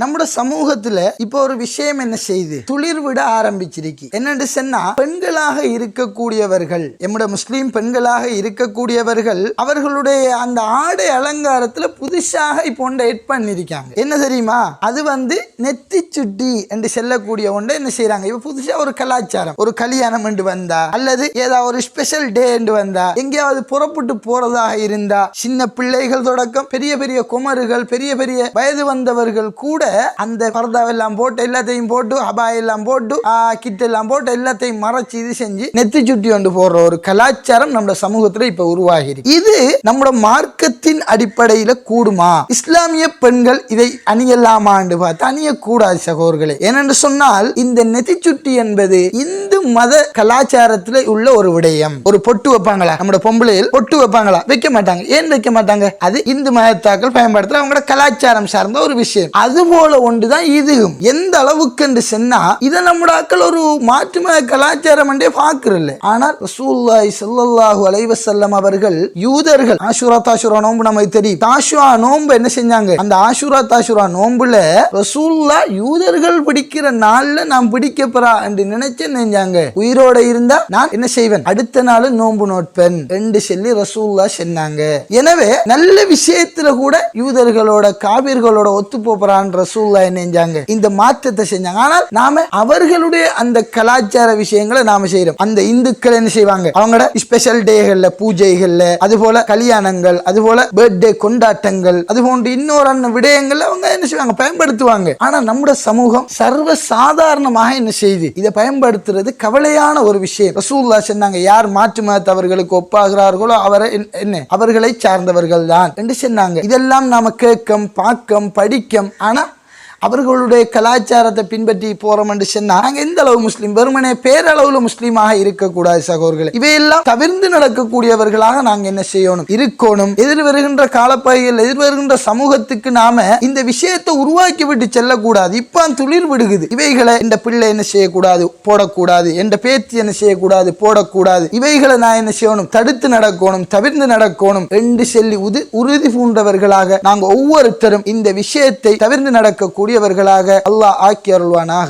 நம்முடைய சமூகத்துல இப்போ ஒரு விஷயம் என்ன செய்து துளிர் விட ஆரம்பிச்சிருக்கு. என்னன்னு சொன்னா, பெண்களாக இருக்கக்கூடியவர்கள், நம்முடைய முஸ்லீம் பெண்களாக இருக்கக்கூடியவர்கள் அவர்களுடைய அந்த ஆடை அலங்காரத்துல புதுசாக இப்போ ஒன்றை எட் பண்ணிருக்காங்க. என்ன தெரியுமா? அது நெத்தி சுட்டி என்று செல்லக்கூடிய ஒன்றை என்ன செய்யறாங்க, இப்ப புதுசா ஒரு கலாச்சாரம், ஒரு கல்யாணம் என்று வந்தா அல்லது ஏதாவது ஒரு ஸ்பெஷல் டே என்று வந்தா, எங்கேயாவது புறப்பட்டு போறதாக இருந்தா, சின்ன பிள்ளைகள் தொடக்கம் பெரிய பெரிய குமர்கள், பெரிய பெரிய வயது வந்தவர்கள் கூட அந்த பர்தாவெல்லாம் போட்டு எல்லாத்தையும் போட்டு அபாயெல்லாம் போட்டு கிட்டெல்லாம் போட்டு எல்லாத்தையும் மறைச்சு இது செஞ்சு நெத்தி சுட்டி கொண்டு போடுற ஒரு கலாச்சாரம் நம்ம சமூகத்துல இப்ப உருவாகி இருக்கு. இது நம்ம மார்க்கத்தின் அடிப்படையில கூடுமா? இஸ்லாமிய பெண்கள் இதை அணியலாமான்னு பார்த்து அணியக்கூடாது சகோதரர்களே. ஏனென்று சொன்னால், இந்த நெத்தி சுட்டி என்பது இந்து மத கலாச்சாரத்துல உள்ள ஒரு விடயம். ஒரு பொட்டு வைப்பாங்களா, நம்ம பொம்பளையில் பொட்டு வைப்பாங்களா? வைக்க மாட்டாங்க. ஏன் வைக்க மாட்டாங்க? அது இந்து மதத்தாக்கள் பயன்படுத்துற அவங்களோட கலாச்சாரம் சார்ந்த ஒரு விஷயம். அதுபோல ஒன்றுதான் இதுவும். எந்த அளவுக்கு என்று சொன்னா, இதை நம்மடாக்கள் ஒரு மாற்று மத கலாச்சாரம் என்றே பார்க்கறதில்ல. ஆனால் ரசூலுல்லாஹி ஸல்லல்லாஹு அலைஹி வஸல்லம் அவர்கள் யூதர்கள் ஆஷூரா தாஷூரா நோன்பு நமக்கு தெரியும். தாஷூரா நோன்பு என்ன செஞ்சாங்க? அந்த ஆஷூரா தாஷூரா நோன்புல ரசூலுல்லாஹ் யூதர்கள் பிடிக்கிற நாள்ல நாம் பிடிக்க போறா என்று நினைச்சு செஞ்சாங்க. உயிரோட இருந்தா நான் என்ன செய்வேன், அடுத்த நாள் நோன்பு நோட்பேன் என்று சொல்லி ரசூலுல்லாஹ் சொன்னாங்க. எனவே நல்ல விஷயத்துல கூட யூதர்களோட காபிர்களோட ஒத்து போறான் ரசூலுல்லாஹ் செஞ்சாங்க, இந்த மாற்றத்தை செஞ்சாங்க. ஆனால் நாம அவர்களுடைய அந்த கலாச்சார விஷயங்களை நாம செய்யறோம். அந்த இந்துக்கள் என்ன செய்வாங்க, அவங்களோட ஸ்பெஷல் டேகள்ல, பூஜைகள்ல, அதுபோல கல்யாணங்கள், அதுபோல பர்த்டே கொண்டாட்டங்கள், அது போன்ற இன்னொரு விடயங்கள்ல அவங்க என்ன செய்வாங்க, பயன்படுத்துவாங்க. ஆனா நம்முடைய சமூகம் சர்வ சாதாரணமாக என்ன செய்து இதை பயன்படுத்துறது கவலையான ஒரு விஷயம். ரசூலுல்லாஹ் சொன்னாங்க, யார் மாற்று மதத்தவர்களுக்கு ஒப்பாகிறார்களோ அவரை என்ன அவர்களை சார்ந்தவர்கள் தான் என்று சொன்னாங்க. இதெல்லாம் நாம கேட்கும், பார்க்கும், படிக்கும். ஆனா அவர்களுடைய கலாச்சாரத்தை பின்பற்றி போறோம் என்று சொன்னா, நாங்க எந்த அளவு முஸ்லீம், வெறுமனே பேரளவுல முஸ்லீமாக இருக்கக்கூடாது சகோதரர்களே. இவையெல்லாம் தவிர்த்து நடக்கக்கூடியவர்களாக நாங்க என்ன செய்யணும், இருக்கணும். எதிர் வருகின்ற காலப்பகுதியில், எதிர் வருகின்ற சமூகத்துக்கு நாம இந்த விஷயத்தை உருவாக்கி விட்டு செல்லக்கூடாது. இப்ப துளிர் விடுகுது. இவைகளை இந்த பிள்ளை என்ன செய்யக்கூடாது, போடக்கூடாது, என்ற பேத்தி என்ன செய்யக்கூடாது, போடக்கூடாது. இவைகளை நான் என்ன செய்யணும், தடுத்து நடக்கணும், தவிர்த்து நடக்கணும் என்று சொல்லி உறுதி பூண்டவர்களாக நாங்க ஒவ்வொருத்தரும் இந்த விஷயத்தை தவிர்த்து நடக்கக்கூடிய அல்லாஹ் ஆக்கி அருள்வானாக.